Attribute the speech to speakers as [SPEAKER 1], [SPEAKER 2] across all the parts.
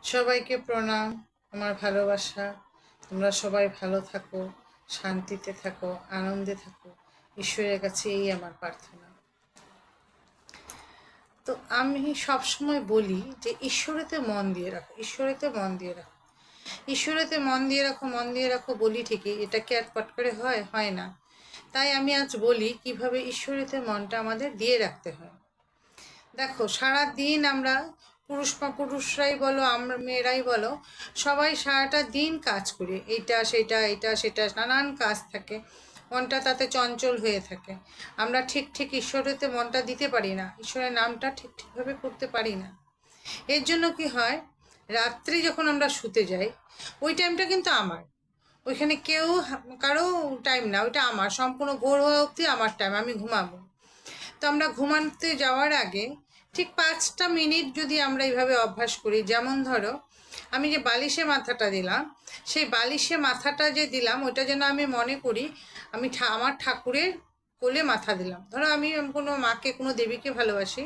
[SPEAKER 1] সবাইকে প্রণাম, আমার ভালোবাসা। তোমরা সবাই ভালো থাকো, শান্তিতে থাকো, আনন্দে থাকো। ঈশ্বরের কাছে এই আমার প্রার্থনা। তো আমি সবসময় বলি যে ঈশ্বরেতে মন দিয়ে রাখো, ঈশ্বরেতে মন দিয়ে রাখো, ঈশ্বরেতে মন দিয়ে রাখো, মন দিয়ে রাখো বলি ঠিকই, এটা কি আর পট করে হয় না। তাই আমি আজ বলি কিভাবে ঈশ্বরেতে মনটা আমাদের দিয়ে রাখতে হয়। দেখো, সারা দিন আমরা পুরুষরাই বলো, আমরা মেয়েরাই বলো, সবাই সারাটা দিন কাজ করি, এইটা সেটা নানান কাজ থাকে, মনটা তাতে চঞ্চল হয়ে থাকে। আমরা ঠিক ঈশ্বরেতে মনটা দিতে পারি না, ঈশ্বরের নামটা ঠিকভাবে করতে পারি না। এর জন্য কি হয়, রাত্রি যখন আমরা শুতে যাই, ওই টাইমটা কিন্তু আমার, ওইখানে কারো টাইম না, ওইটা আমার, সম্পূর্ণ ভোর হওয়া অবধি আমার টাইম, আমি ঘুমাবো। তো আমরা ঘুমাতে যাওয়ার আগে ঠিক 5টা মিনিট যদি আমরা এইভাবে অভ্যাস করি, যেমন ধরো আমি যে বালিশে মাথাটা দিলাম, সেই বালিশে মাথাটা যে দিলাম ওইটা যেন আমি মনে করি আমি আমার ঠাকুরের কোলে মাথা দিলাম। ধরো আমি কোনো মাকে, কোনো দেবীকে ভালোবাসি,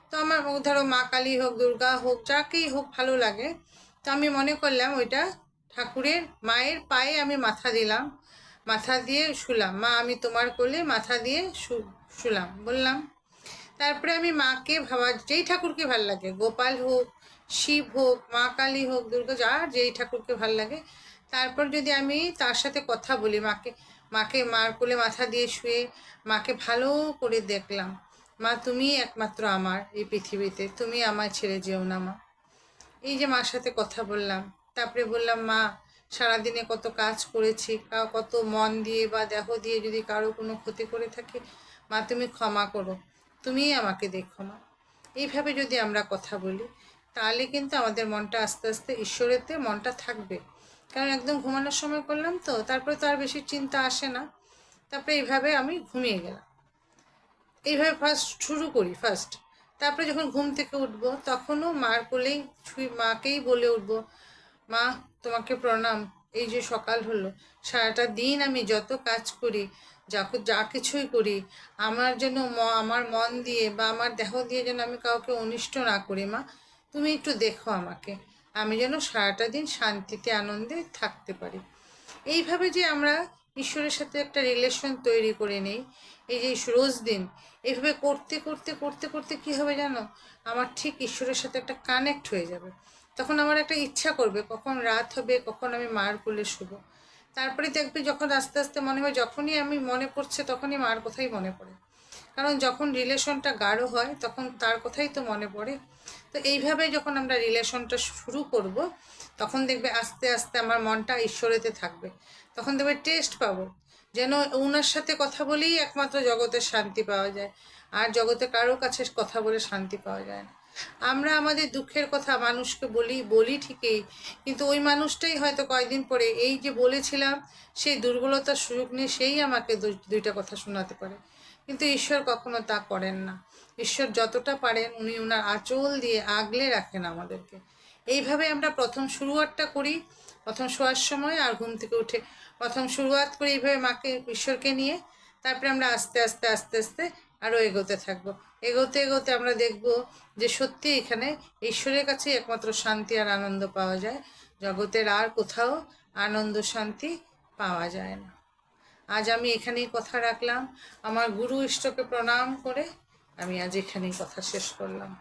[SPEAKER 1] তো আমার ধরো মা কালী হোক, দুর্গা হোক, যাকেই হোক ভালো লাগে, তো আমি মনে করলাম ওইটা ঠাকুরের, মায়ের পায়ে আমি মাথা দিলাম, মাথা দিয়ে শুলাম, মা আমি তোমার কোলে মাথা দিয়ে শুলাম বললাম। তারপরে আমি মাকে ভাবা, যেই ঠাকুরকে ভাল লাগে, গোপাল হোক, শিব হোক, মা কালী হোক, দুর্গা, যার যেই ঠাকুরকে ভাল লাগে, তারপর যদি আমি তার সাথে কথা বলি, মাকে মার কোলে মাথা দিয়ে শুয়ে মাকে ভালো করে দেখলাম, মা তুমি একমাত্র আমার এই পৃথিবীতে, তুমি আমায় ছেড়ে যেও না মা। এই যে মার সাথে কথা বললাম, তারপরে বললাম মা সারাদিনে কত কাজ করেছি, কত মন দিয়ে বা দেহ দিয়ে যদি কারো কোনো ক্ষতি করে থাকি, মা তুমি ক্ষমা করো, তুমিই আমাকে দেখো মা। এইভাবে যদি আমরা কথা বলি, তাহলে কিন্তু আমাদের মনটা আস্তে আস্তে ঈশ্বরেতে মনটা থাকবে। কারণ একদম ঘুমানোর সময় করলাম, তো তারপরে তো আর বেশি চিন্তা আসে না। তারপরে এইভাবে আমি ঘুমিয়ে গেলাম। এইভাবে শুরু করি ফার্স্ট। তারপরে যখন ঘুম থেকে উঠবো, তখনও মার কোলেই মাকেই বলে উঠবো, মা তোমাকে প্রণাম, এই যে সকাল হলো, সারাটা দিন আমি যত কাজ করি, যা কিছুই করি, আমার যেন আমার মন দিয়ে বা আমার দেহ দিয়ে যেন আমি কাউকে অনিষ্ট না করি মা, তুমি একটু দেখো আমাকে, আমি যেন সারাটা দিন শান্তিতে আনন্দে থাকতে পারি। এইভাবে যে আমরা ঈশ্বরের সাথে একটা রিলেশন তৈরি করে নিই, এই যে রোজ দিন এইভাবে করতে করতে করতে করতে কী হবে জানো, আমার ঠিক ঈশ্বরের সাথে একটা কানেক্ট হয়ে যাবে। তখন আমার একটা ইচ্ছা করবে কখন রাত হবে, কখন আমি মার কোলে শুবো। তারপরে দেখবে যখন আস্তে আস্তে মনে হয়, যখনই আমি মনে পড়ছে তখনই মার কথাই মনে পড়ে। কারণ যখন রিলেশনটা গাঢ় হয় তখন তার কথাই তো মনে পড়ে। তো এইভাবে যখন আমরা রিলেশনটা শুরু করব, তখন দেখবে আস্তে আস্তে আমার মনটা ঈশ্বরেতে থাকবে। তখন দেখবে টেস্ট পাবো, যেন ওনার সাথে কথা বলেই একমাত্র জগতের শান্তি পাওয়া যায়, আর জগতে কারো কাছে কথা বলে শান্তি পাওয়া যায় না। আমরা আমাদের দুঃখের কথা মানুষকে বলি ঠিকই, কিন্তু ওই মানুষটাই হয়তো কয়েকদিন পরে এই যে বলেছিলাম সেই দুর্বলতার সুযোগ নিয়ে সেই আমাকে দুইটা কথা শোনাতে পারে। কিন্তু ঈশ্বর কখনো তা করেন না। ঈশ্বর যতটা পারেন উনি ওনার আঁচল দিয়ে আগলে রাখেন আমাদেরকে। এইভাবে আমরা প্রথম শুরুয়াতটা করি, প্রথম শোয়ার সময় আর ঘুম থেকে উঠে প্রথম শুরুয়াত করি এইভাবে মাকে, ঈশ্বরকে নিয়ে। তারপরে আমরা আস্তে আস্তে আস্তে আস্তে আরও এগোতে থাকবো। এগোতে এগোতে আমরা দেখব যে সত্যি এখানে ঈশ্বরের কাছেই একমাত্র শান্তি আর আনন্দ পাওয়া যায়, জগতের আর কোথাও আনন্দ শান্তি পাওয়া যায় না। আজ আমি এখানেই কথা রাখলাম, আমার গুরু ইষ্টকে প্রণাম করে আমি আজ এখানেই কথা শেষ করলাম।